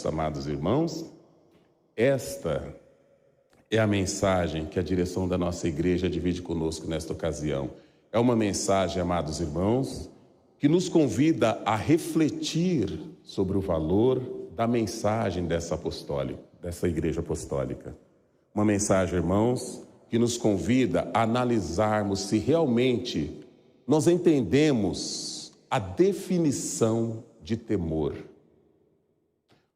amados irmãos, esta é a mensagem que a direção da nossa igreja divide conosco nesta ocasião. É uma mensagem, amados irmãos, que nos convida a refletir sobre o valor da mensagem dessa igreja apostólica. Uma mensagem, irmãos, que nos convida a analisarmos se realmente nós entendemos a definição de temor.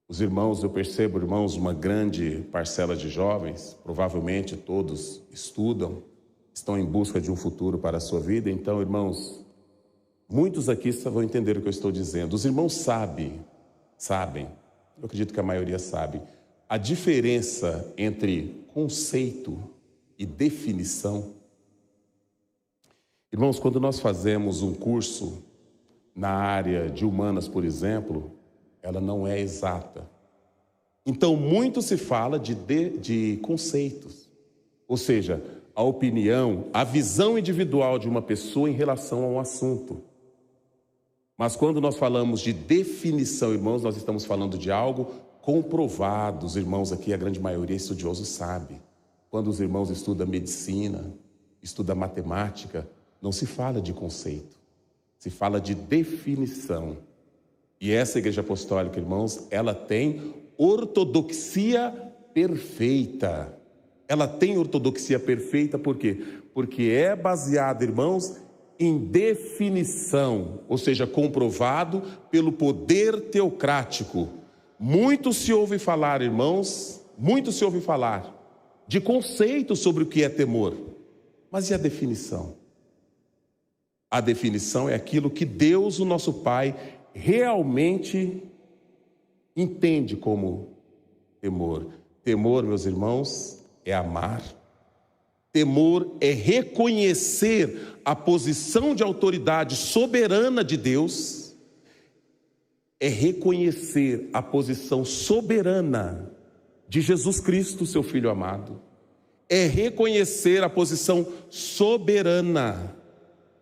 Os irmãos, eu percebo, irmãos, uma grande parcela de jovens, provavelmente todos estudam, estão em busca de um futuro para a sua vida. Então, irmãos, muitos aqui vão entender o que eu estou dizendo. Os irmãos sabem, eu acredito que a maioria sabe, a diferença entre conceito e definição. Irmãos, quando nós fazemos um curso na área de humanas, por exemplo, ela não é exata. Então, muito se fala de conceitos, ou seja, a opinião, a visão individual de uma pessoa em relação a um assunto. Mas quando nós falamos de definição, irmãos, nós estamos falando de algo comprovado. Os irmãos aqui, a grande maioria estudiosos sabe. Quando os irmãos estudam medicina, estudam matemática, não se fala de conceito, se fala de definição. E essa igreja apostólica, irmãos, ela tem ortodoxia perfeita. Ela tem ortodoxia perfeita por quê? Porque é baseada, irmãos, em definição, ou seja, comprovado pelo poder teocrático. Muito se ouve falar, irmãos, de conceitos sobre o que é temor. Mas e a definição? A definição é aquilo que Deus, o nosso Pai, realmente entende como temor. Temor, meus irmãos, é amar. Temor é reconhecer a posição de autoridade soberana de Deus. É reconhecer a posição soberana de Jesus Cristo, seu Filho amado. É reconhecer a posição soberana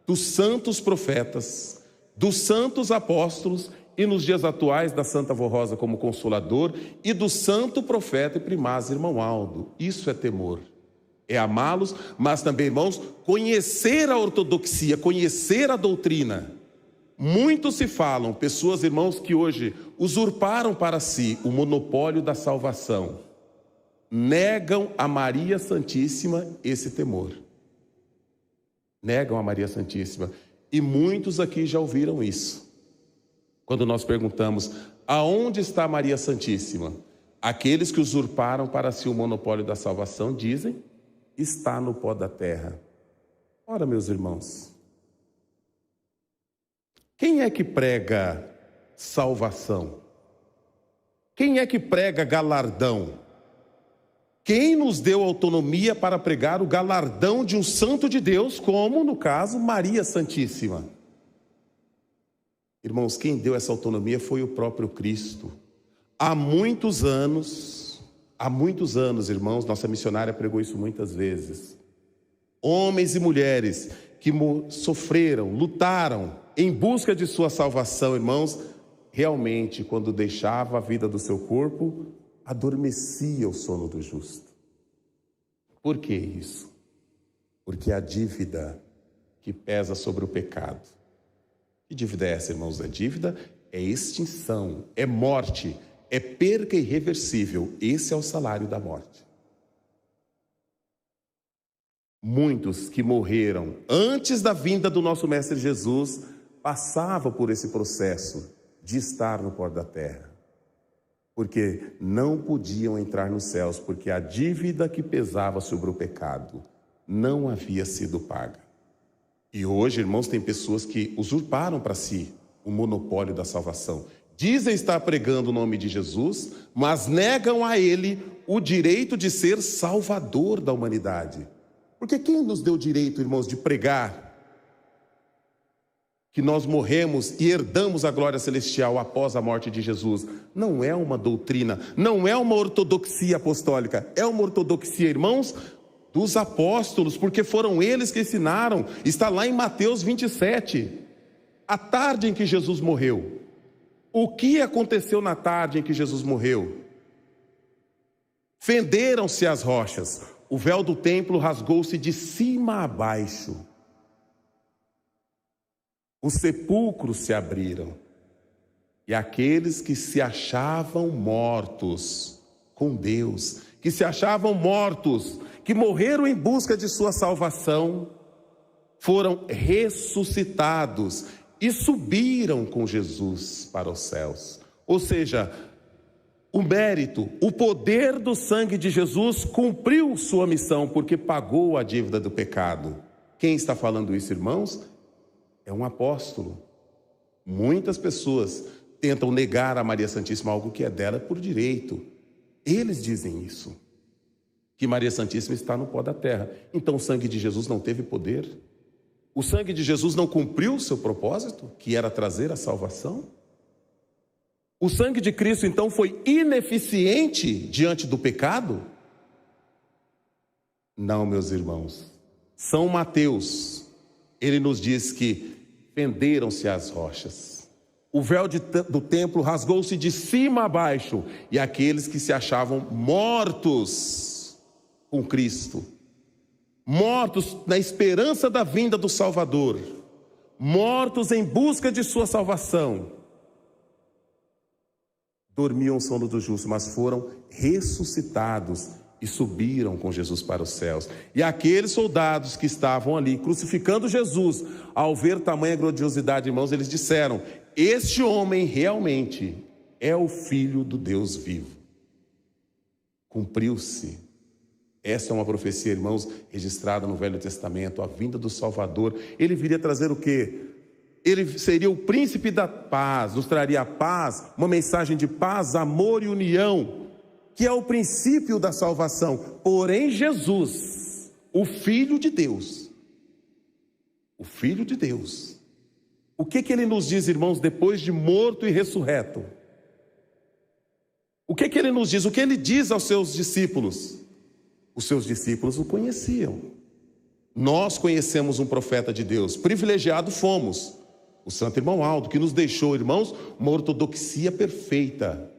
dos santos profetas, dos santos apóstolos e nos dias atuais da Santa Vó Rosa como Consolador e do santo profeta e primaz irmão Aldo. Isso é temor. É amá-los, mas também, irmãos, conhecer a ortodoxia, conhecer a doutrina. Muitos se falam, pessoas, irmãos, que hoje usurparam para si o monopólio da salvação. Negam a Maria Santíssima esse temor. Negam a Maria Santíssima. E muitos aqui já ouviram isso. Quando nós perguntamos, aonde está Maria Santíssima? Aqueles que usurparam para si o monopólio da salvação dizem, está no pó da terra. Ora, meus irmãos, quem é que prega salvação? Quem é que prega galardão? Quem nos deu autonomia para pregar o galardão de um santo de Deus, como, no caso, Maria Santíssima? Irmãos, quem deu essa autonomia foi o próprio Cristo. Há muitos anos, irmãos, nossa missionária pregou isso muitas vezes. Homens e mulheres que sofreram, lutaram em busca de sua salvação, irmãos, realmente, quando deixava a vida do seu corpo, adormecia o sono do justo. Por que isso? Porque a dívida que pesa sobre o pecado. Que dívida é essa, irmãos? A dívida é extinção, é morte, é perca irreversível. Esse é o salário da morte. Muitos que morreram antes da vinda do nosso Mestre Jesus passavam por esse processo de estar no pó da terra. Porque não podiam entrar nos céus, porque a dívida que pesava sobre o pecado não havia sido paga. E hoje, irmãos, tem pessoas que usurparam para si o monopólio da salvação. Dizem estar pregando o nome de Jesus, mas negam a ele o direito de ser salvador da humanidade. Porque quem nos deu o direito, irmãos, de pregar que nós morremos e herdamos a glória celestial após a morte de Jesus? Não é uma doutrina, não é uma ortodoxia apostólica, é uma ortodoxia, irmãos, dos apóstolos, porque foram eles que ensinaram. Está lá em Mateus 27, a tarde em que Jesus morreu. O que aconteceu na tarde em que Jesus morreu? Fenderam-se as rochas, o véu do templo rasgou-se de cima a baixo. Os sepulcros se abriram, e aqueles que se achavam mortos com Deus, que se achavam mortos, que morreram em busca de sua salvação, foram ressuscitados e subiram com Jesus para os céus. Ou seja, o mérito, o poder do sangue de Jesus cumpriu sua missão, porque pagou a dívida do pecado. Quem está falando isso, irmãos? É um apóstolo. Muitas pessoas tentam negar a Maria Santíssima algo que é dela por direito. Eles dizem isso, que Maria Santíssima está no pó da terra. Então o sangue de Jesus não teve poder? O sangue de Jesus não cumpriu o seu propósito, que era trazer a salvação? O sangue de Cristo então foi ineficiente diante do pecado? Não, meus irmãos. São Mateus, ele nos diz que fenderam-se as rochas. O véu do templo rasgou-se de cima a baixo, e aqueles que se achavam mortos com Cristo, mortos na esperança da vinda do Salvador, mortos em busca de sua salvação, dormiam o sono do justo, mas foram ressuscitados e subiram com Jesus para os céus. E aqueles soldados que estavam ali crucificando Jesus, ao ver tamanha grandiosidade, irmãos, eles disseram: este homem realmente é o Filho do Deus vivo. Cumpriu-se. Essa é uma profecia, irmãos, registrada no Velho Testamento, a vinda do Salvador. Ele viria trazer o quê? Ele seria o príncipe da paz, nos traria a paz, uma mensagem de paz, amor e união, que é o princípio da salvação. Porém, Jesus, o Filho de Deus, o que ele nos diz, irmãos, depois de morto e ressurreto? O que ele nos diz? O que ele diz aos seus discípulos? Os seus discípulos o conheciam. Nós conhecemos um profeta de Deus, privilegiado fomos, o Santo Irmão Aldo, que nos deixou, irmãos, uma ortodoxia perfeita.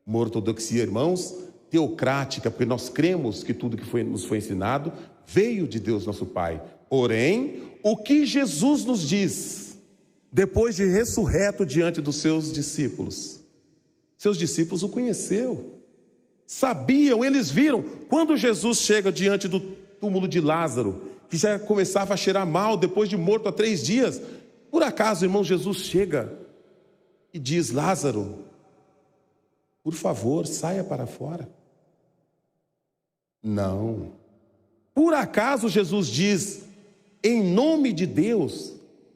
Uma ortodoxia, irmãos, teocrática, porque nós cremos que tudo que nos foi ensinado veio de Deus nosso Pai. Porém, o que Jesus nos diz, depois de ressurreto diante dos seus discípulos o conheceu, sabiam, eles viram. Quando Jesus chega diante do túmulo de Lázaro, que já começava a cheirar mal, depois de morto há 3 dias, por acaso, irmão, Jesus chega e diz: Lázaro, por favor, saia para fora? Não. Por acaso Jesus diz: em nome de Deus?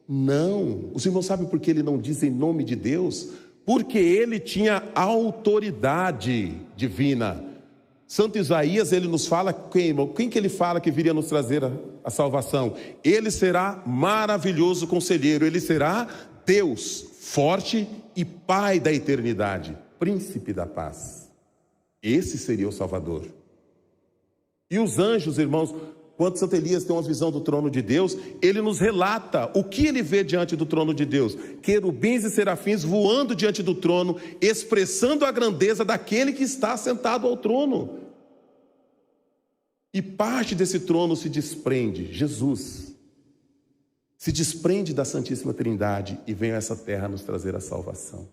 Não. Os irmãos sabem por que ele não diz em nome de Deus? Porque ele tinha autoridade divina. Santo Isaías, ele nos fala quem que ele fala que viria nos trazer a salvação? Ele será maravilhoso conselheiro, ele será Deus forte e Pai da eternidade, príncipe da paz. Esse seria o Salvador. E os anjos, irmãos, quando Santo Elias tem uma visão do trono de Deus, ele nos relata o que ele vê diante do trono de Deus: querubins e serafins voando diante do trono, expressando a grandeza daquele que está sentado ao trono. E parte desse trono se desprende, Jesus se desprende da Santíssima Trindade e vem a essa terra nos trazer a salvação.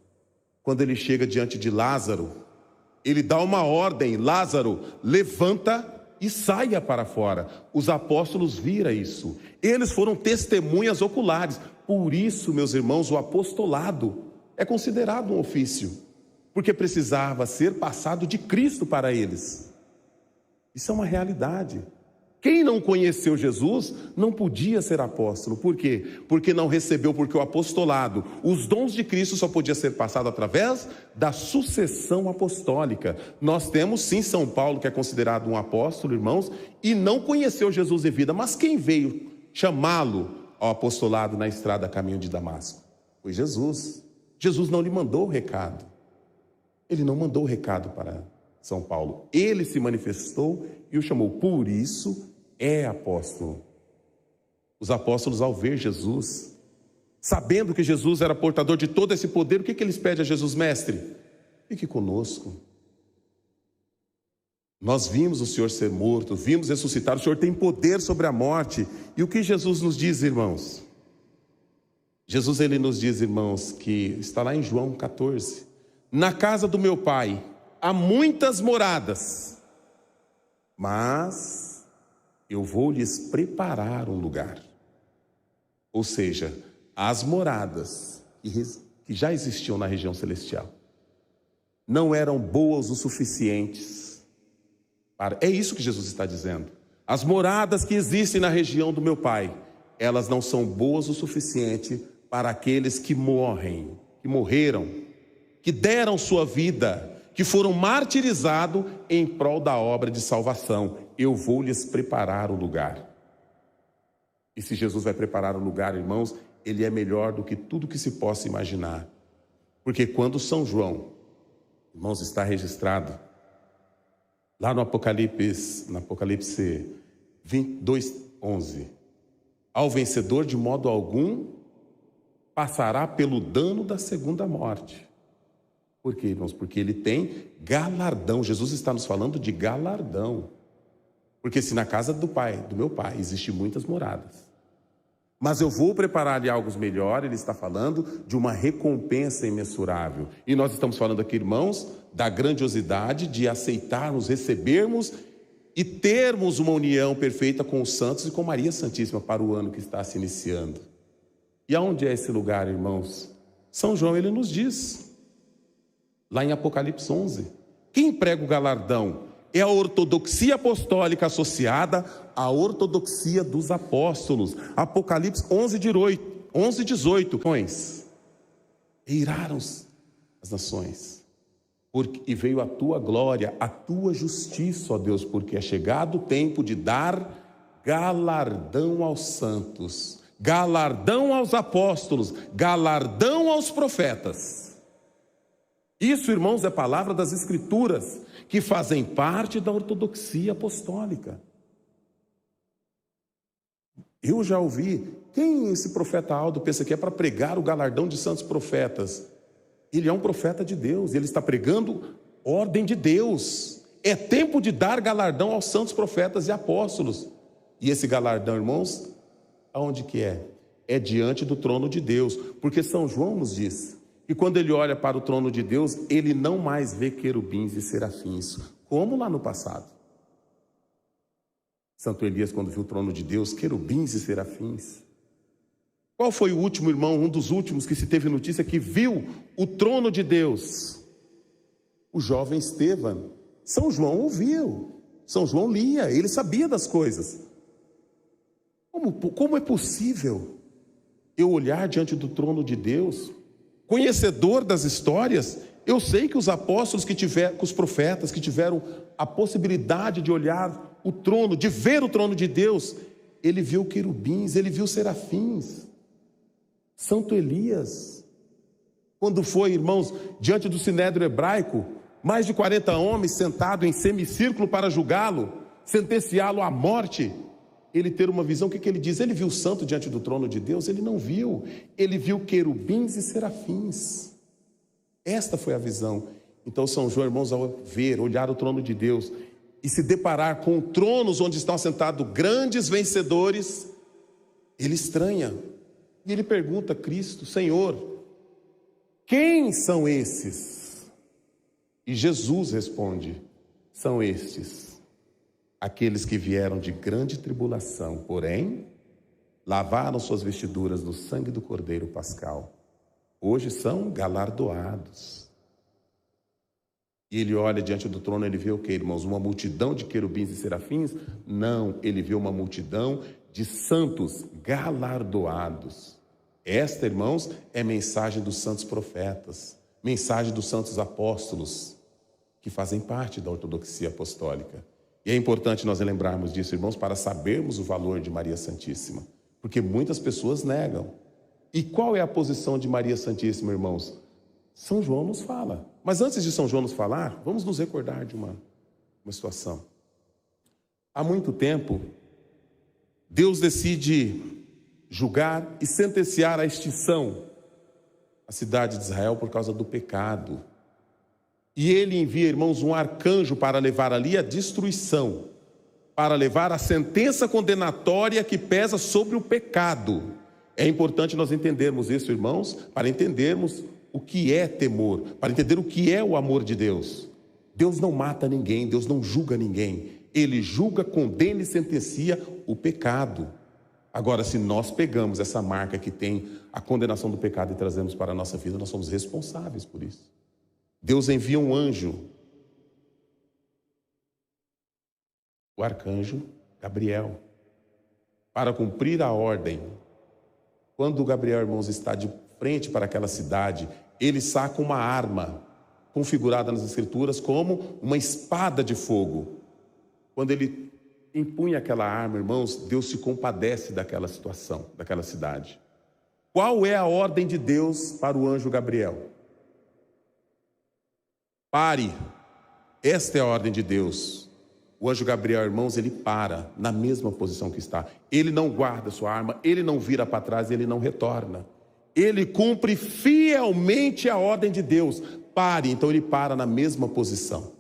Quando ele chega diante de Lázaro, ele dá uma ordem: Lázaro, levanta e saia para fora. Os apóstolos viram isso, eles foram testemunhas oculares. Por isso, meus irmãos, o apostolado é considerado um ofício, porque precisava ser passado de Cristo para eles. Isso é uma realidade. Quem não conheceu Jesus não podia ser apóstolo. Por quê? Porque não recebeu, porque o apostolado, os dons de Cristo só podia ser passado através da sucessão apostólica. Nós temos sim São Paulo, que é considerado um apóstolo, irmãos, e não conheceu Jesus em vida. Mas quem veio chamá-lo ao apostolado na estrada a caminho de Damasco? Foi Jesus. Jesus não lhe mandou o recado. Ele não mandou o recado para São Paulo. Ele se manifestou e o chamou. Por isso é apóstolo. Os apóstolos, ao ver Jesus, sabendo que Jesus era portador de todo esse poder, o que eles pedem a Jesus? Mestre, fique conosco. Nós vimos o Senhor ser morto, vimos ressuscitar, o Senhor tem poder sobre a morte. E o que Jesus nos diz, irmãos? Jesus, ele nos diz, irmãos, que está lá em João 14. Na casa do meu Pai há muitas moradas, mas eu vou lhes preparar um lugar. Ou seja, as moradas que já existiam na região celestial não eram boas o suficientes. É isso que Jesus está dizendo. As moradas que existem na região do meu Pai, elas não são boas o suficiente para aqueles que morrem, que morreram, que deram sua vida, que foram martirizados em prol da obra de salvação. Eu vou lhes preparar o lugar. E se Jesus vai preparar o lugar, irmãos, ele é melhor do que tudo que se possa imaginar. Porque quando São João, irmãos, está registrado lá no Apocalipse 22:11, ao vencedor de modo algum passará pelo dano da segunda morte. Por quê, irmãos? Porque ele tem galardão. Jesus está nos falando de galardão. Porque se na casa do meu Pai, existem muitas moradas, mas eu vou preparar-lhe algo melhor, ele está falando de uma recompensa imensurável. E nós estamos falando aqui, irmãos, da grandiosidade de aceitarmos, recebermos e termos uma união perfeita com os santos e com Maria Santíssima para o ano que está se iniciando. E aonde é esse lugar, irmãos? São João, ele nos diz, lá em Apocalipse 11, quem prega o galardão? É a ortodoxia apostólica associada à ortodoxia dos apóstolos. Apocalipse 11:18. Eiraram as nações, e veio a tua glória, a tua justiça, ó Deus, porque é chegado o tempo de dar galardão aos santos, galardão aos apóstolos, galardão aos profetas. Isso, irmãos, é palavra das Escrituras, que fazem parte da ortodoxia apostólica. Eu já ouvi, quem esse profeta Aldo pensa que é para pregar o galardão de santos profetas? Ele é um profeta de Deus, ele está pregando ordem de Deus. É tempo de dar galardão aos santos profetas e apóstolos. E esse galardão, irmãos, aonde que é? É diante do trono de Deus, porque São João nos diz que quando ele olha para o trono de Deus, ele não mais vê querubins e serafins, como lá no passado. Santo Elias, quando viu o trono de Deus, querubins e serafins. Qual foi o último irmão, um dos últimos que se teve notícia que viu o trono de Deus? O jovem Estevão. São João ouviu, São João lia, ele sabia das coisas. Como é possível eu olhar diante do trono de Deus, conhecedor das histórias? Eu sei que os apóstolos que os profetas que tiveram a possibilidade de olhar o trono, de ver o trono de Deus, ele viu querubins, ele viu serafins. Santo Elias, quando foi, irmãos, diante do sinédrio hebraico, mais de 40 homens sentados em semicírculo para julgá-lo, sentenciá-lo à morte, ele ter uma visão, o que ele diz? Ele viu o santo diante do trono de Deus? Ele não viu, ele viu querubins e serafins. Esta foi a visão. Então São João, irmãos, ao olhar o trono de Deus e se deparar com tronos onde estão assentados grandes vencedores, ele estranha. E ele pergunta a Cristo: Senhor, quem são esses? E Jesus responde: são estes, aqueles que vieram de grande tribulação, porém lavaram suas vestiduras no sangue do Cordeiro Pascal. Hoje são galardoados. E ele olha diante do trono, ele vê o que, irmãos? Uma multidão de querubins e serafins? Não, ele vê uma multidão de santos galardoados. Esta, irmãos, é mensagem dos santos profetas, mensagem dos santos apóstolos, que fazem parte da ortodoxia apostólica. E é importante nós lembrarmos disso, irmãos, para sabermos o valor de Maria Santíssima, porque muitas pessoas negam. E qual é a posição de Maria Santíssima, irmãos? São João nos fala. Mas antes de São João nos falar, vamos nos recordar de uma situação. Há muito tempo, Deus decide julgar e sentenciar a extinção a cidade de Israel por causa do pecado. E ele envia, irmãos, um arcanjo para levar ali a destruição, para levar a sentença condenatória que pesa sobre o pecado. É importante nós entendermos isso, irmãos, para entendermos o que é temor, para entender o que é o amor de Deus. Deus não mata ninguém, Deus não julga ninguém. Ele julga, condena e sentencia o pecado. Agora, se nós pegamos essa marca que tem a condenação do pecado e trazemos para a nossa vida, nós somos responsáveis por isso. Deus envia um anjo, o arcanjo Gabriel, para cumprir a ordem. Quando Gabriel, irmãos, está de frente para aquela cidade, ele saca uma arma, configurada nas Escrituras como uma espada de fogo. Quando ele empunha aquela arma, irmãos, Deus se compadece daquela situação, daquela cidade. Qual é a ordem de Deus para o anjo Gabriel? Pare. Esta é a ordem de Deus. O anjo Gabriel, irmãos, ele para na mesma posição que está. Ele não guarda sua arma, ele não vira para trás, ele não retorna. Ele cumpre fielmente a ordem de Deus. Pare. Então ele para na mesma posição.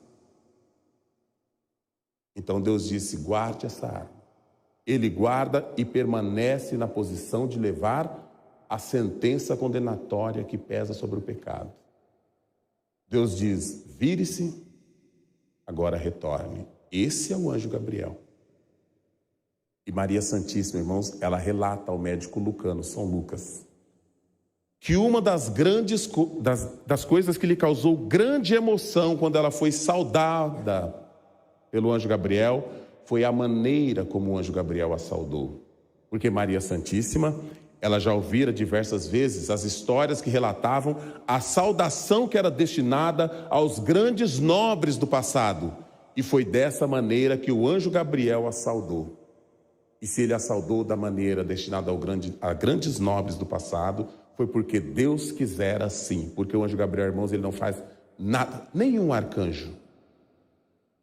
Então Deus disse: guarde essa arma. Ele guarda e permanece na posição de levar a sentença condenatória que pesa sobre o pecado. Deus diz: vire-se, agora retorne. Esse é o anjo Gabriel. E Maria Santíssima, irmãos, ela relata ao médico lucano, São Lucas, que uma das coisas que lhe causou grande emoção quando ela foi saudada pelo anjo Gabriel foi a maneira como o anjo Gabriel a saudou. Porque Maria Santíssima, ela já ouvira diversas vezes as histórias que relatavam a saudação que era destinada aos grandes nobres do passado. E foi dessa maneira que o anjo Gabriel a saudou. E se ele a saudou da maneira destinada a grandes nobres do passado, foi porque Deus quisera assim. Porque o anjo Gabriel, irmãos, ele não faz nada, nenhum arcanjo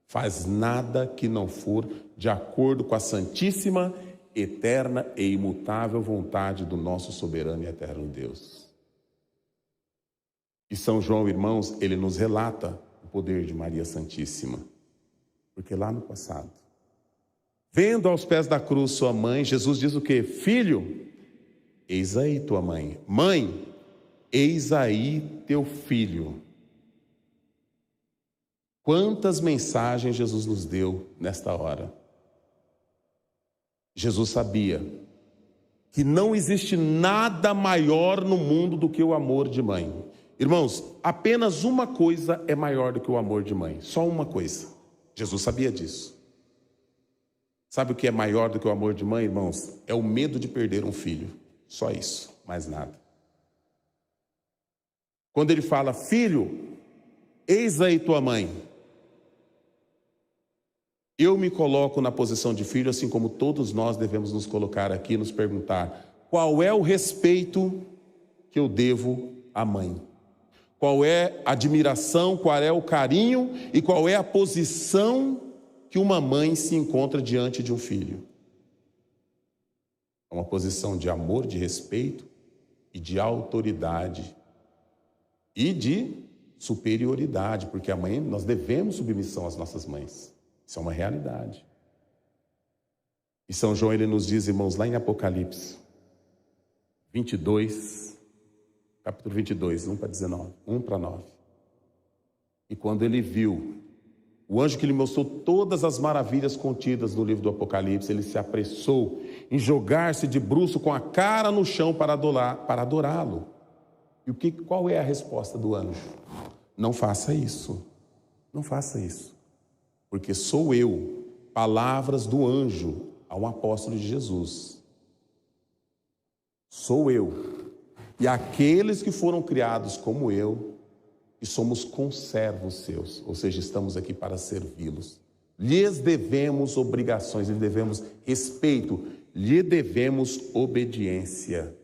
faz nada que não for de acordo com a santíssima, eterna e imutável vontade do nosso soberano e eterno Deus. E São João, irmãos, ele nos relata o poder de Maria Santíssima. Porque lá no passado, vendo aos pés da cruz sua mãe, Jesus diz o quê? Filho, eis aí tua mãe. Mãe, eis aí teu filho. Quantas mensagens Jesus nos deu nesta hora. Jesus sabia que não existe nada maior no mundo do que o amor de mãe. Irmãos, apenas uma coisa é maior do que o amor de mãe. Só uma coisa. Jesus sabia disso. Sabe o que é maior do que o amor de mãe, irmãos? É o medo de perder um filho. Só isso, mais nada. Quando ele fala: filho, eis aí tua mãe. Eu me coloco na posição de filho, assim como todos nós devemos nos colocar aqui, nos perguntar: qual é o respeito que eu devo à mãe? Qual é a admiração, qual é o carinho e qual é a posição que uma mãe se encontra diante de um filho? É uma posição de amor, de respeito e de autoridade e de superioridade, porque a mãe, nós devemos submissão às nossas mães. Isso é uma realidade. E São João, ele nos diz, irmãos, lá em Apocalipse 22, capítulo 22, 1 para 9. E quando ele viu o anjo que lhe mostrou todas as maravilhas contidas no livro do Apocalipse, ele se apressou em jogar-se de bruço com a cara no chão para adorá-lo. E qual é a resposta do anjo? Não faça isso. Não faça isso. Porque sou eu, palavras do anjo a um apóstolo de Jesus. Sou eu. E aqueles que foram criados como eu, e somos conservos seus, ou seja, estamos aqui para servi-los. Lhes devemos obrigações, lhe devemos respeito, lhe devemos obediência.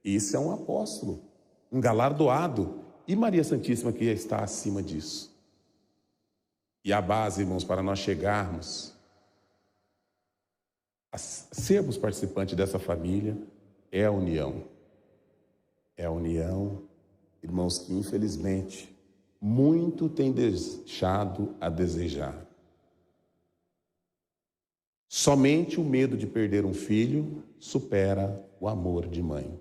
Isso é um apóstolo, um galardoado, e Maria Santíssima que está acima disso. E a base, irmãos, para nós chegarmos a sermos participantes dessa família, é a união. É a união, irmãos, que infelizmente muito tem deixado a desejar. Somente o medo de perder um filho supera o amor de mãe.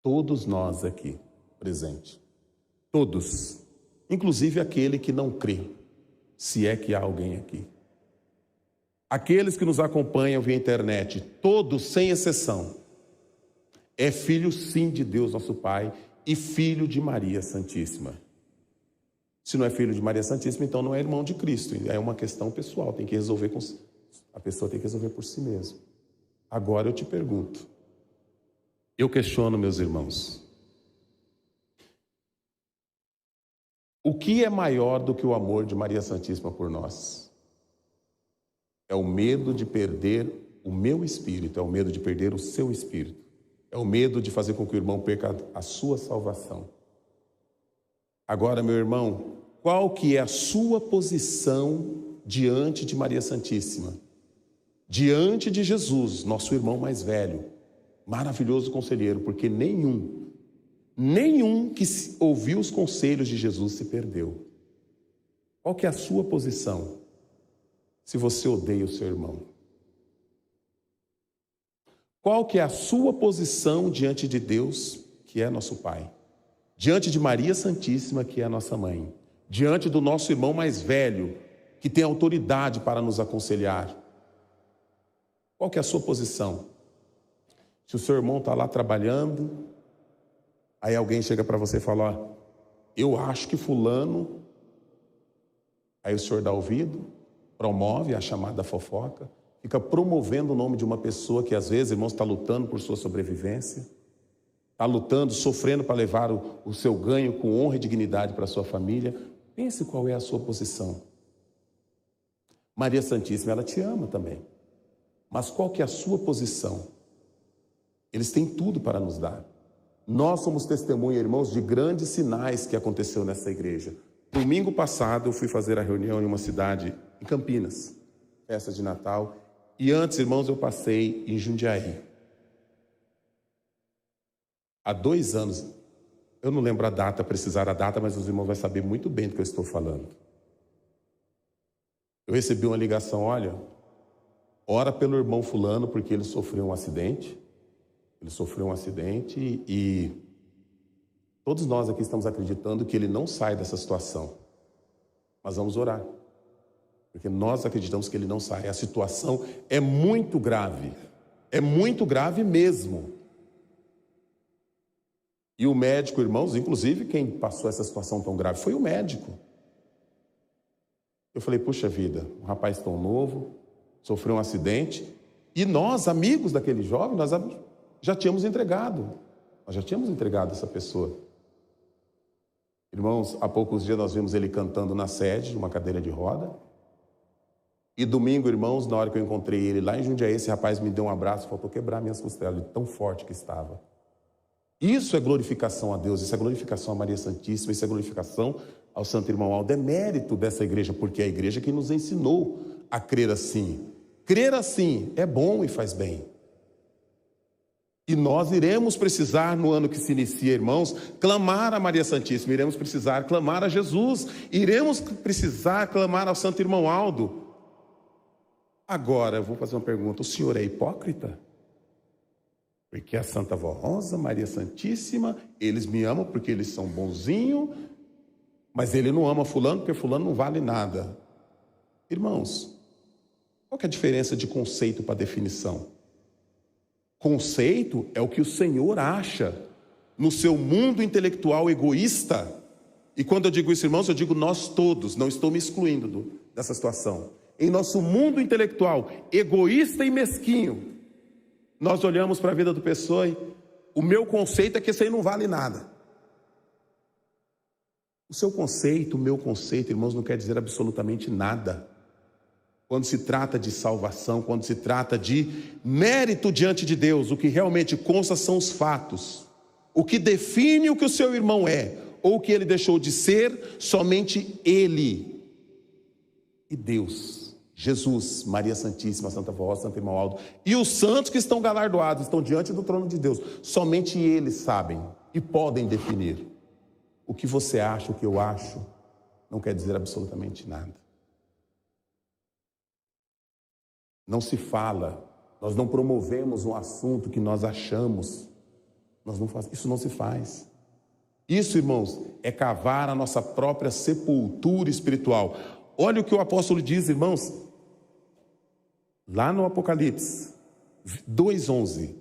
Todos nós aqui presentes, todos, inclusive aquele que não crê, se é que há alguém aqui. Aqueles que nos acompanham via internet, todos, sem exceção, é filho sim de Deus nosso Pai e filho de Maria Santíssima. Se não é filho de Maria Santíssima, então não é irmão de Cristo. É uma questão pessoal, tem que resolver a pessoa tem que resolver por si mesma. Agora eu te pergunto, eu questiono, meus irmãos, o que é maior do que o amor de Maria Santíssima por nós? É o medo de perder o meu espírito, é o medo de perder o seu espírito, é o medo de fazer com que o irmão perca a sua salvação. Agora, meu irmão, qual que é a sua posição diante de Maria Santíssima? Diante de Jesus, nosso irmão mais velho, maravilhoso conselheiro, porque nenhum que ouviu os conselhos de Jesus se perdeu. Qual que é a sua posição se você odeia o seu irmão? Qual que é a sua posição diante de Deus, que é nosso Pai? Diante de Maria Santíssima, que é a nossa mãe? Diante do nosso irmão mais velho, que tem autoridade para nos aconselhar? Qual que é a sua posição? Se o seu irmão está lá trabalhando, aí alguém chega para você e fala, ó, eu acho que fulano, aí o senhor dá ouvido, promove a chamada fofoca, fica promovendo o nome de uma pessoa que às vezes, irmãos, está lutando por sua sobrevivência, está lutando, sofrendo para levar o seu ganho com honra e dignidade para a sua família. Pense qual é a sua posição. Maria Santíssima, ela te ama também, mas qual que é a sua posição? Eles têm tudo para nos dar. Nós somos testemunha, irmãos, de grandes sinais que aconteceu nessa igreja. Domingo passado eu fui fazer a reunião em uma cidade, em Campinas, festa de Natal, e antes, irmãos, eu passei em Jundiaí. Há 2 anos, eu não lembro a data, precisar a data, mas os irmãos vão saber muito bem do que eu estou falando. Eu recebi uma ligação, olha, ora pelo irmão fulano, porque ele sofreu um acidente. Ele sofreu um acidente e todos nós aqui estamos acreditando que ele não sai dessa situação. Mas vamos orar, porque nós acreditamos que ele não sai. A situação é muito grave mesmo. E o médico, irmãos, inclusive quem passou essa situação tão grave foi o médico. Eu falei, puxa vida, um rapaz tão novo, sofreu um acidente, e nós, amigos daquele jovem, nós já tínhamos entregado essa pessoa. Irmãos, há poucos dias nós vimos ele cantando na sede, numa cadeira de roda. E domingo, irmãos, na hora que eu encontrei ele lá em Jundiaí, esse rapaz me deu um abraço, faltou quebrar minhas costelas, de tão forte que estava. Isso é glorificação a Deus, isso é glorificação a Maria Santíssima, isso é glorificação ao Santo Irmão Aldo. É mérito dessa igreja, porque é a igreja que nos ensinou a crer assim. Crer assim é bom e faz bem. E nós iremos precisar, no ano que se inicia, irmãos, clamar a Maria Santíssima, iremos precisar clamar a Jesus, iremos precisar clamar ao Santo Irmão Aldo. Agora, eu vou fazer uma pergunta, o senhor é hipócrita? Porque a Santa Vó Rosa, Maria Santíssima, eles me amam porque eles são bonzinhos, mas ele não ama fulano porque fulano não vale nada. Irmãos, qual que é a diferença de conceito para definição? Conceito é o que o Senhor acha no seu mundo intelectual egoísta. E quando eu digo isso, irmãos, eu digo nós todos, não estou me excluindo dessa situação. Em nosso mundo intelectual egoísta e mesquinho, nós olhamos para a vida do pessoa e o meu conceito é que isso aí não vale nada. O seu conceito, o meu conceito, irmãos, não quer dizer absolutamente nada. Quando se trata de salvação, quando se trata de mérito diante de Deus, o que realmente consta são os fatos. O que define o que o seu irmão é, ou o que ele deixou de ser, somente ele e Deus, Jesus, Maria Santíssima, Santa Forrosa, Santo Irmão e os santos que estão galardoados, estão diante do trono de Deus. Somente eles sabem e podem definir. O que você acha, o que eu acho, não quer dizer absolutamente nada. Não se fala, nós não promovemos um assunto que nós achamos. Isso não se faz. Isso, irmãos, é cavar a nossa própria sepultura espiritual. Olha o que o apóstolo diz, irmãos, lá no Apocalipse 2:11.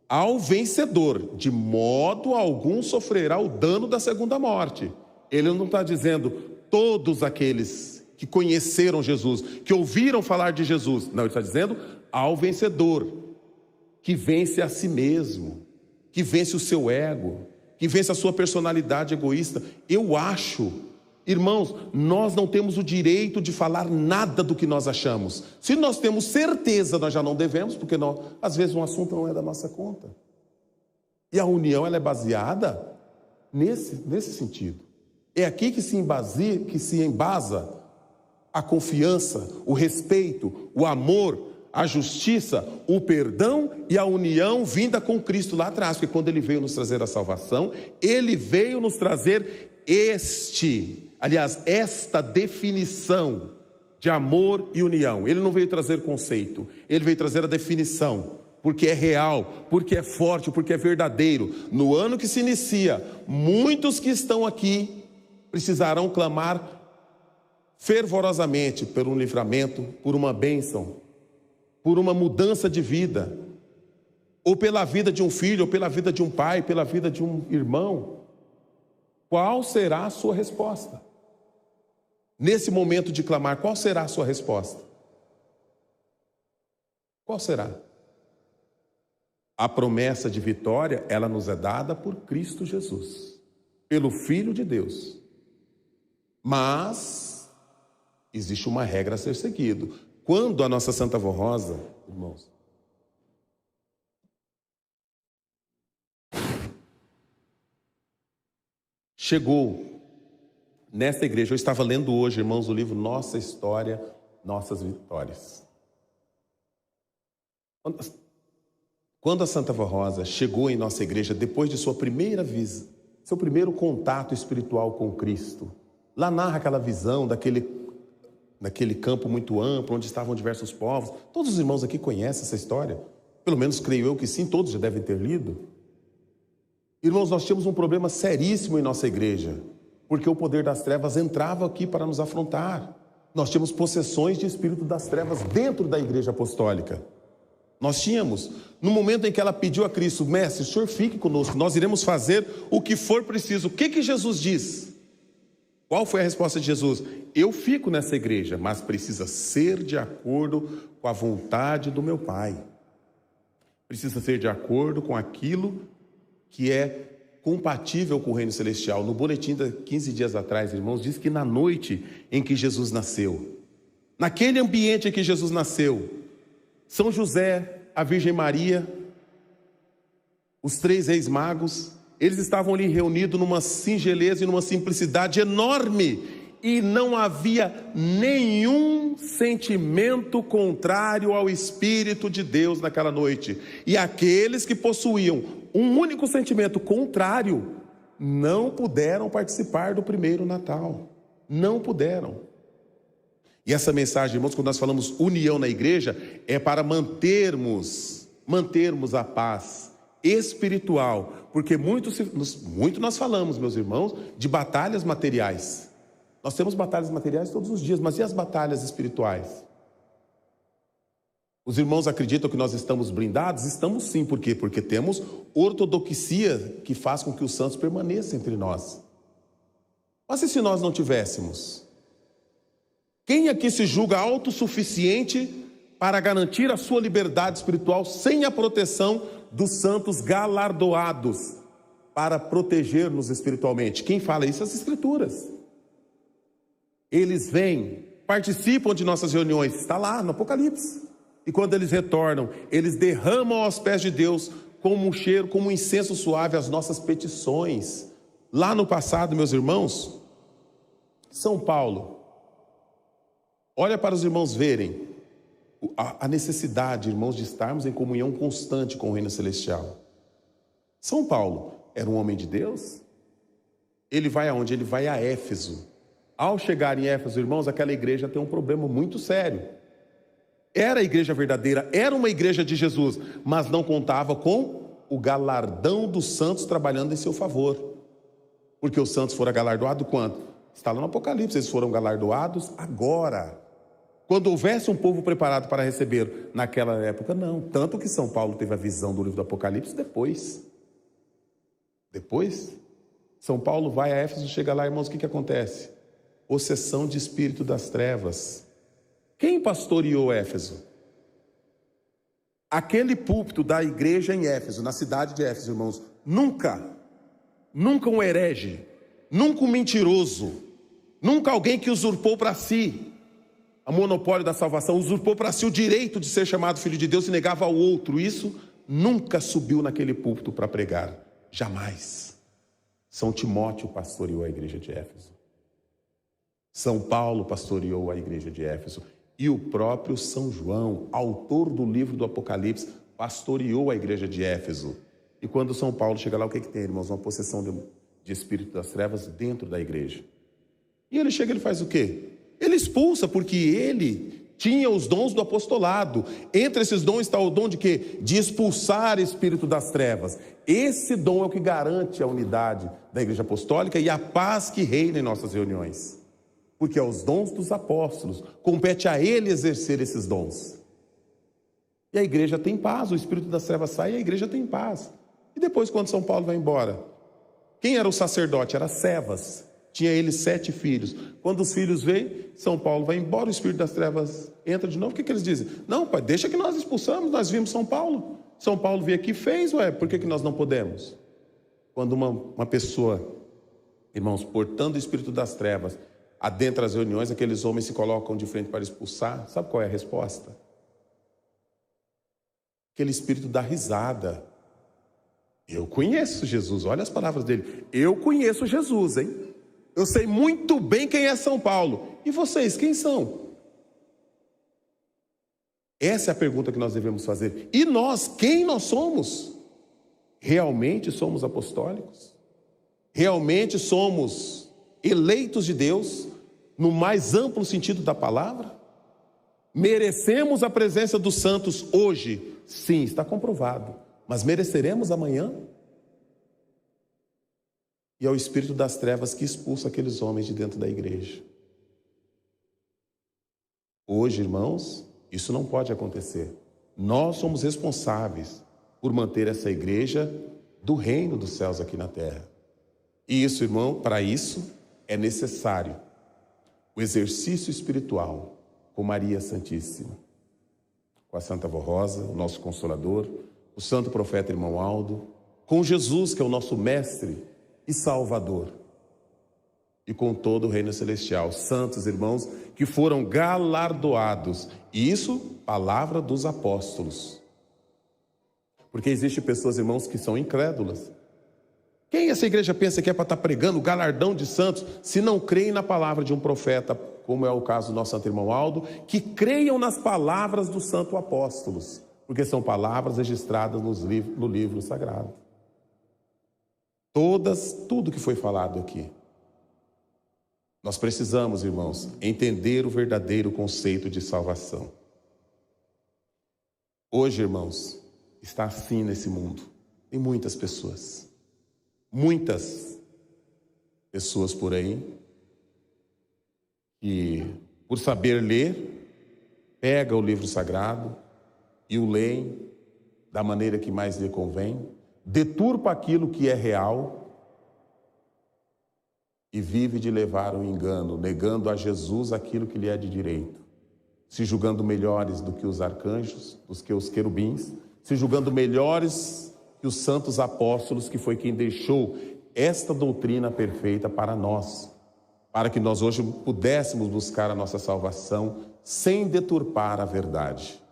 Ao vencedor, de modo algum sofrerá o dano da segunda morte. Ele não está dizendo todos aqueles que conheceram Jesus, que ouviram falar de Jesus. Não, ele está dizendo ao vencedor, que vence a si mesmo, que vence o seu ego, que vence a sua personalidade egoísta. Eu acho, irmãos, nós não temos o direito de falar nada do que nós achamos. Se nós temos certeza, nós já não devemos, porque às vezes um assunto não é da nossa conta. E a união, ela é baseada nesse sentido. É aqui que se embasa a confiança, o respeito, o amor, a justiça, o perdão e a união vinda com Cristo lá atrás. Porque quando Ele veio nos trazer a salvação, Ele veio nos trazer esta definição de amor e união. Ele não veio trazer conceito, Ele veio trazer a definição, porque é real, porque é forte, porque é verdadeiro. No ano que se inicia, muitos que estão aqui precisarão clamar fervorosamente por um livramento, por uma bênção, por uma mudança de vida, ou pela vida de um filho, ou pela vida de um pai, pela vida de um irmão. Qual será a sua resposta? Nesse momento de clamar, qual será a sua resposta? Qual será? A promessa de vitória, ela nos é dada por Cristo Jesus, pelo Filho de Deus. Mas existe uma regra a ser seguida. Quando a nossa Santa Vó Rosa, irmãos, chegou nesta igreja, eu estava lendo hoje, irmãos, o livro Nossa História, Nossas Vitórias. Quando a Santa Vó Rosa chegou em nossa igreja, depois de sua primeira visita, seu primeiro contato espiritual com Cristo, lá narra aquela visão daquele campo muito amplo, onde estavam diversos povos. Todos os irmãos aqui conhecem essa história. Pelo menos creio eu que sim, todos já devem ter lido. Irmãos, nós tínhamos um problema seríssimo em nossa igreja, porque o poder das trevas entrava aqui para nos afrontar. Nós tínhamos possessões de espírito das trevas dentro da igreja apostólica. Nós tínhamos, no momento em que ela pediu a Cristo, mestre, o Senhor fique conosco, nós iremos fazer o que for preciso. O que Jesus diz? Qual foi a resposta de Jesus? Eu fico nessa igreja, mas precisa ser de acordo com a vontade do meu Pai. Precisa ser de acordo com aquilo que é compatível com o reino celestial. No boletim de 15 dias atrás, irmãos, diz que na noite em que Jesus nasceu, naquele ambiente em que Jesus nasceu, São José, a Virgem Maria, os 3 reis magos, eles estavam ali reunidos numa singeleza e numa simplicidade enorme, e não havia nenhum sentimento contrário ao Espírito de Deus naquela noite. E aqueles que possuíam um único sentimento contrário não puderam participar do primeiro Natal. Não puderam. E essa mensagem, irmãos, quando nós falamos união na igreja, é para mantermos a paz espiritual, porque muito nós falamos, meus irmãos, de batalhas materiais. Nós temos batalhas materiais todos os dias, mas e as batalhas espirituais? Os irmãos acreditam que nós estamos blindados? Estamos sim, por quê? Porque temos ortodoxia que faz com que os santos permaneçam entre nós. Mas e se nós não tivéssemos? Quem aqui se julga autossuficiente para garantir a sua liberdade espiritual sem a proteção dos santos galardoados para proteger-nos espiritualmente? Quem fala isso? As Escrituras. Eles vêm, participam de nossas reuniões, está lá no Apocalipse. E quando eles retornam, eles derramam aos pés de Deus como um cheiro, como um incenso suave as nossas petições. Lá no passado, meus irmãos, São Paulo, Olha para os irmãos verem a necessidade, irmãos, de estarmos em comunhão constante com o reino celestial. São Paulo era um homem de Deus. Ele vai aonde? Ele vai a Éfeso. Ao chegar em Éfeso, irmãos, aquela igreja tem um problema muito sério. Era a igreja verdadeira, era uma igreja de Jesus, mas não contava com o galardão dos santos trabalhando em seu favor. Porque os santos foram galardoados quando? Está lá no Apocalipse, eles foram galardoados agora. Quando houvesse um povo preparado para receber naquela época, não. Tanto que São Paulo teve a visão do livro do Apocalipse depois. São Paulo vai a Éfeso, chega lá, irmãos, o que acontece? Possessão de espírito das trevas. Quem pastoreou Éfeso? Aquele púlpito da igreja em Éfeso, na cidade de Éfeso, irmãos, nunca um herege, nunca um mentiroso, nunca alguém que usurpou para si o monopólio da salvação, usurpou para si o direito de ser chamado filho de Deus e negava ao outro. Isso nunca subiu naquele púlpito para pregar, jamais. São Timóteo pastoreou a igreja de Éfeso. São Paulo pastoreou a igreja de Éfeso. E o próprio São João, autor do livro do Apocalipse, pastoreou a igreja de Éfeso. E quando São Paulo chega lá, o que tem, irmãos? Uma possessão de espírito das trevas dentro da igreja. E ele chega e ele faz o quê? Ele expulsa, porque ele tinha os dons do apostolado. Entre esses dons está o dom de quê? De expulsar espírito das trevas. Esse dom é o que garante a unidade da igreja apostólica e a paz que reina em nossas reuniões. Porque é os dons dos apóstolos, compete a ele exercer esses dons. E a igreja tem paz, o espírito das trevas sai e a igreja tem paz. E depois, quando São Paulo vai embora, quem era o sacerdote? Era Cefas. Tinha ele 7 filhos. Quando os filhos vêm, São Paulo vai embora, o espírito das trevas entra de novo. O que eles dizem? Não, pai, deixa que nós expulsamos, nós vimos São Paulo. São Paulo veio aqui e fez, por que nós não podemos? Quando uma pessoa, irmãos, portando o espírito das trevas, adentra as reuniões, aqueles homens se colocam de frente para expulsar, sabe qual é a resposta? Aquele espírito dá risada. Eu conheço Jesus, olha as palavras dele. Eu conheço Jesus, hein? Eu sei muito bem quem é São Paulo. E vocês, quem são? Essa é a pergunta que nós devemos fazer. E nós, quem nós somos? Realmente somos apostólicos? Realmente somos eleitos de Deus, no mais amplo sentido da palavra? Merecemos a presença dos santos hoje? Sim, está comprovado. Mas mereceremos amanhã? E é o espírito das trevas que expulsa aqueles homens de dentro da igreja. Hoje, irmãos, isso não pode acontecer. Nós somos responsáveis por manter essa igreja do reino dos céus aqui na terra. E isso, irmão, para isso é necessário o exercício espiritual com Maria Santíssima, com a Santa Vó Rosa, o nosso Consolador, o Santo Profeta Irmão Aldo, com Jesus, que é o nosso Mestre e Salvador, e com todo o reino celestial, santos irmãos que foram galardoados. E isso, palavra dos apóstolos. Porque existem pessoas, irmãos, que são incrédulas. Quem essa igreja pensa que é para estar pregando o galardão de santos, se não creem na palavra de um profeta, como é o caso do nosso Santo Irmão Aldo, que creiam nas palavras dos santos apóstolos, porque são palavras registradas no livro sagrado. Tudo que foi falado aqui. Nós precisamos, irmãos, entender o verdadeiro conceito de salvação. Hoje, irmãos, está assim nesse mundo. Tem muitas pessoas por aí, que, por saber ler, pega o livro sagrado e o leem da maneira que mais lhe convém, deturpa aquilo que é real e vive de levar o engano, negando a Jesus aquilo que lhe é de direito, se julgando melhores do que os arcanjos, do que os querubins, se julgando melhores que os santos apóstolos, que foi quem deixou esta doutrina perfeita para nós, para que nós hoje pudéssemos buscar a nossa salvação sem deturpar a verdade.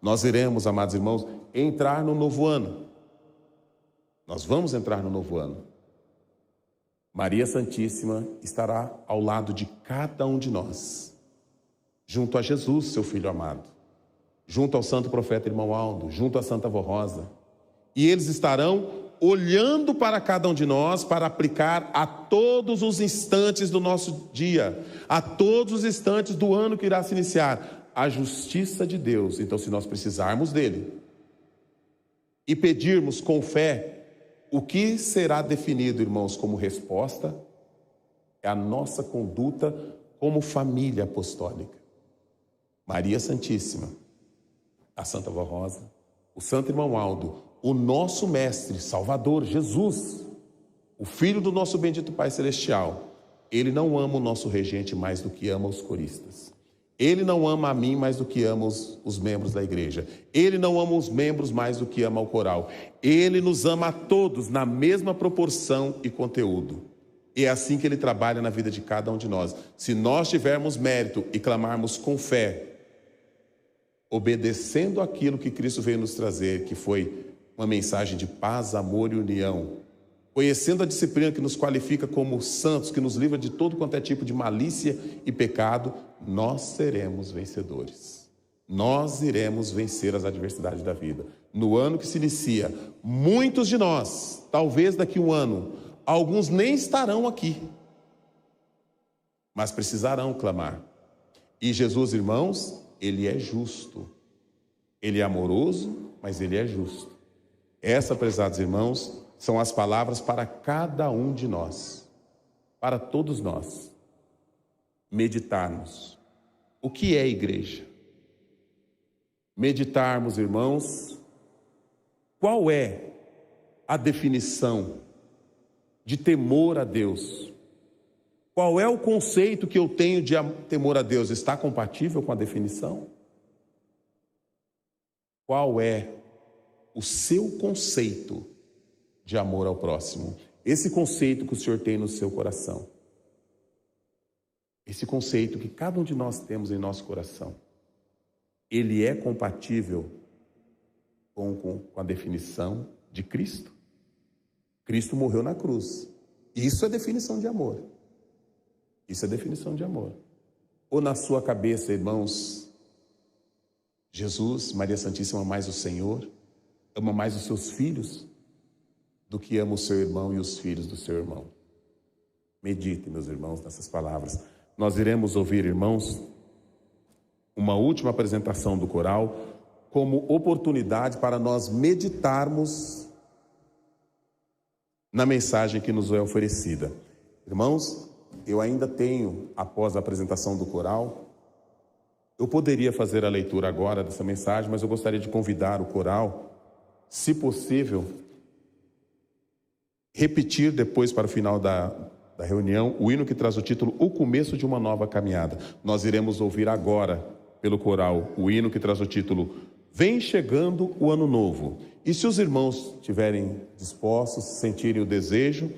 Nós iremos, amados irmãos, entrar no novo ano. Nós vamos entrar no novo ano. Maria Santíssima estará ao lado de cada um de nós. junto a Jesus, seu Filho amado, junto ao santo profeta irmão Aldo, junto à Santa Vó Rosa. E eles estarão olhando para cada um de nós para aplicar a todos os instantes do nosso dia, a todos os instantes do ano que irá se iniciar, a justiça de Deus. Então, se nós precisarmos dele e pedirmos com fé, o que será definido, irmãos, como resposta é a nossa conduta como família apostólica. Maria Santíssima, a Santa Vó Rosa, o Santo Irmão Aldo, o nosso Mestre, Salvador, Jesus, o Filho do nosso bendito Pai Celestial, ele não ama o nosso regente mais do que ama os coristas. Ele não ama a mim mais do que ama os membros da igreja. Ele não ama os membros mais do que ama o coral. Ele nos ama a todos na mesma proporção e conteúdo. E é assim que ele trabalha na vida de cada um de nós. Se nós tivermos mérito e clamarmos com fé, obedecendo aquilo que Cristo veio nos trazer, que foi uma mensagem de paz, amor e união, conhecendo a disciplina que nos qualifica como santos, que nos livra de todo quanto é tipo de malícia e pecado, nós seremos vencedores. Nós iremos vencer as adversidades da vida. No ano que se inicia, muitos de nós, talvez daqui a um ano, alguns nem estarão aqui, mas precisarão clamar. E Jesus, irmãos, ele é justo. Ele é amoroso, mas ele é justo. Essa, prezados irmãos, são as palavras para cada um de nós, para todos nós, meditarmos. O que é igreja? Meditarmos, irmãos, qual é a definição de temor a Deus? Qual é o conceito que eu tenho de temor a Deus? Está compatível com a definição? Qual é o seu conceito de amor ao próximo? Esse conceito que o Senhor tem no seu coração. Esse conceito que cada um de nós temos em nosso coração. Ele é compatível com a definição de Cristo? Cristo morreu na cruz. Isso é definição de amor. Isso é definição de amor. Ou na sua cabeça, irmãos, Jesus, Maria Santíssima, ama mais o Senhor, ama mais os seus filhos do que ama o seu irmão e os filhos do seu irmão. Meditem, meus irmãos, nessas palavras. Nós iremos ouvir, irmãos, uma última apresentação do coral como oportunidade para nós meditarmos na mensagem que nos é oferecida. Irmãos, eu ainda tenho, após a apresentação do coral, eu poderia fazer a leitura agora dessa mensagem, mas eu gostaria de convidar o coral, se possível, repetir depois para o final da reunião o hino que traz o título O Começo de uma Nova Caminhada. Nós iremos ouvir agora, pelo coral, o hino que traz o título Vem Chegando o Ano Novo. E se os irmãos estiverem dispostos, sentirem o desejo,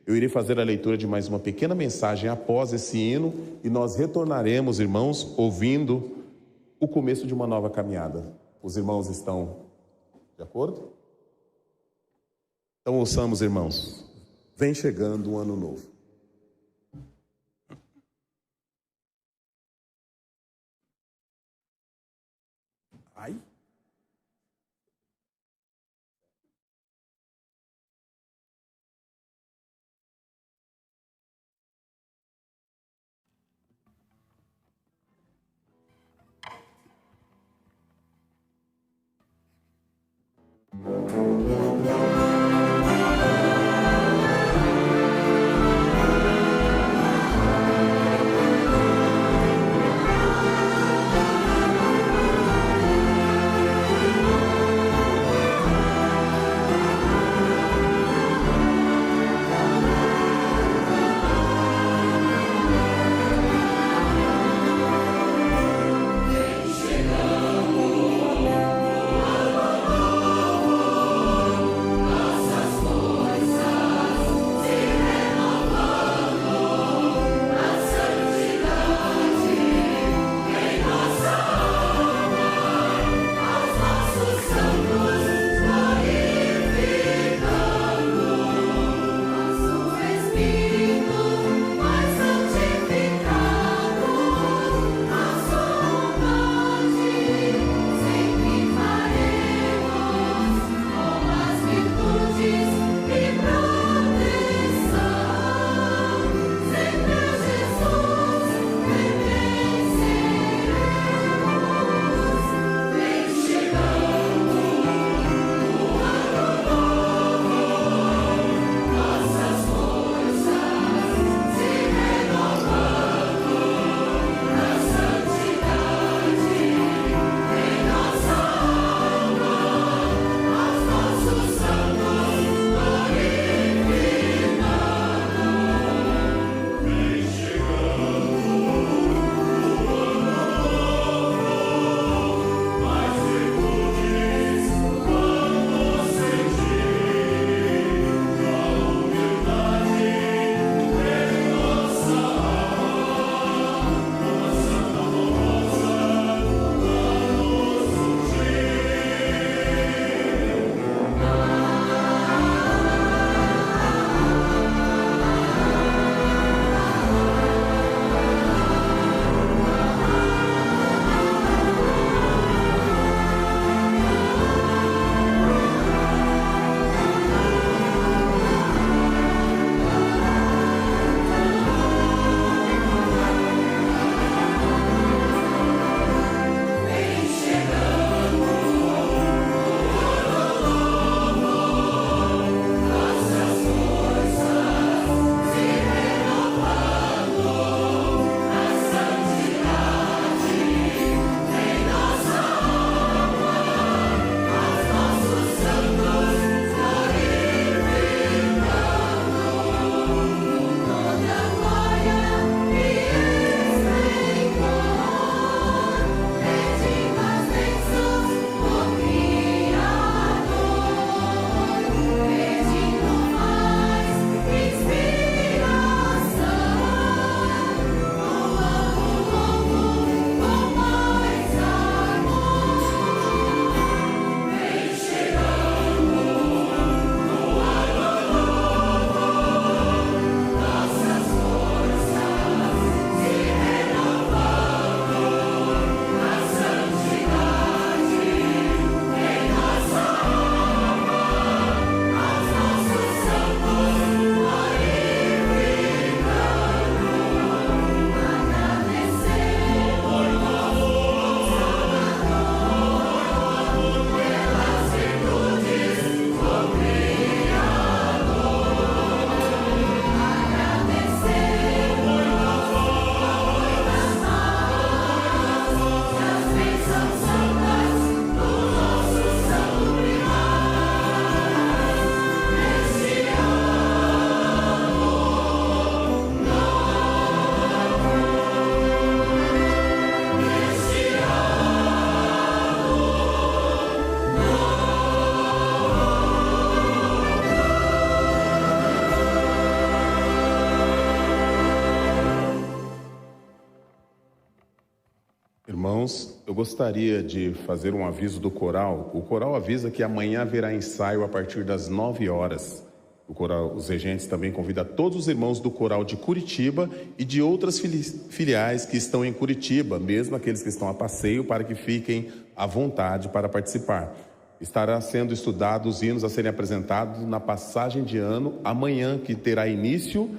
eu irei fazer a leitura de mais uma pequena mensagem após esse hino e nós retornaremos, irmãos, ouvindo o começo de uma nova caminhada. Os irmãos estão de acordo? Então ouçamos, irmãos. Vem chegando um ano novo. Ai. Irmãos, eu gostaria de fazer um aviso do coral. O coral avisa que amanhã haverá ensaio a partir das 9 horas. O coral, os regentes também convidam todos os irmãos do coral de Curitiba e de outras filiais que estão em Curitiba, mesmo aqueles que estão a passeio, para que fiquem à vontade para participar. Estará sendo estudados os hinos a serem apresentados na passagem de ano amanhã, que terá início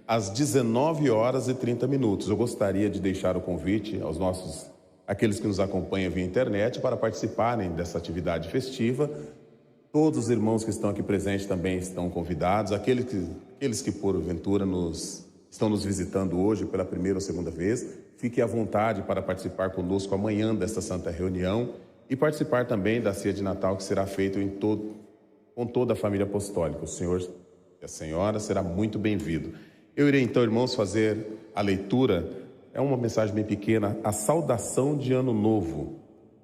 às 19 horas e 30 minutos. Eu gostaria de deixar o convite aos aqueles que nos acompanham via internet para participarem dessa atividade festiva. Todos os irmãos que estão aqui presentes também estão convidados. Aqueles que porventura estão nos visitando hoje pela primeira ou segunda vez, fiquem à vontade para participar conosco amanhã desta santa reunião e participar também da ceia de Natal que será feita com toda a família apostólica. O senhor e a senhora será muito bem-vindo. Eu irei então, irmãos, fazer a leitura. É uma mensagem bem pequena, a saudação de Ano Novo.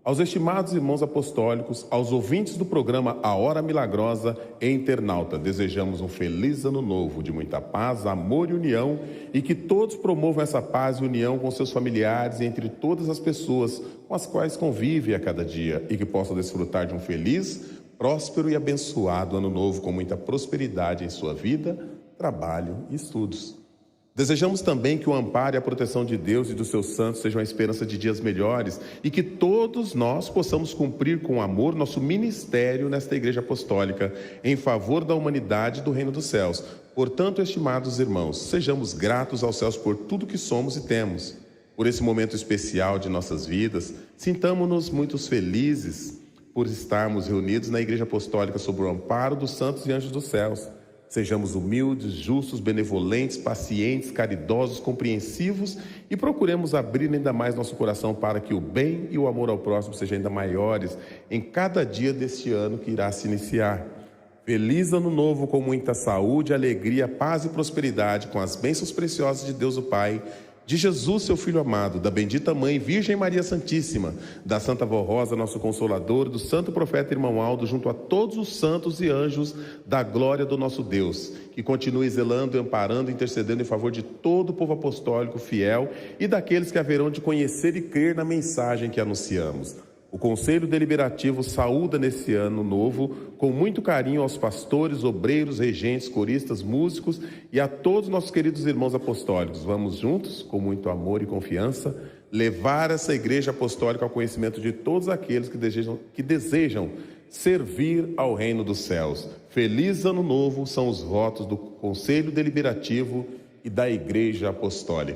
Aos estimados irmãos apostólicos, aos ouvintes do programa A Hora Milagrosa e internauta, desejamos um feliz ano novo, de muita paz, amor e união, e que todos promovam essa paz e união com seus familiares e entre todas as pessoas com as quais convivem a cada dia, e que possam desfrutar de um feliz, próspero e abençoado ano novo, com muita prosperidade em sua vida, trabalho e estudos. Desejamos também que o amparo e a proteção de Deus e dos seus santos sejam a esperança de dias melhores e que todos nós possamos cumprir com amor nosso ministério nesta Igreja Apostólica em favor da humanidade e do Reino dos Céus. Portanto, estimados irmãos, sejamos gratos aos céus por tudo que somos e temos. Por esse momento especial de nossas vidas, sintamo-nos muito felizes por estarmos reunidos na Igreja Apostólica sob o amparo dos santos e anjos dos céus. Sejamos humildes, justos, benevolentes, pacientes, caridosos, compreensivos e procuremos abrir ainda mais nosso coração para que o bem e o amor ao próximo sejam ainda maiores em cada dia deste ano que irá se iniciar. Feliz ano novo com muita saúde, alegria, paz e prosperidade, com as bênçãos preciosas de Deus o Pai, de Jesus, seu Filho amado, da bendita Mãe, Virgem Maria Santíssima, da Santa Vó Rosa, nosso Consolador, do Santo Profeta Irmão Aldo, junto a todos os santos e anjos da glória do nosso Deus, que continue zelando, amparando e intercedendo em favor de todo o povo apostólico fiel e daqueles que haverão de conhecer e crer na mensagem que anunciamos. O Conselho Deliberativo saúda nesse ano novo com muito carinho aos pastores, obreiros, regentes, coristas, músicos e a todos nossos queridos irmãos apostólicos. Vamos juntos, com muito amor e confiança, levar essa Igreja Apostólica ao conhecimento de todos aqueles que desejam servir ao Reino dos Céus. Feliz Ano Novo são os votos do Conselho Deliberativo e da Igreja Apostólica.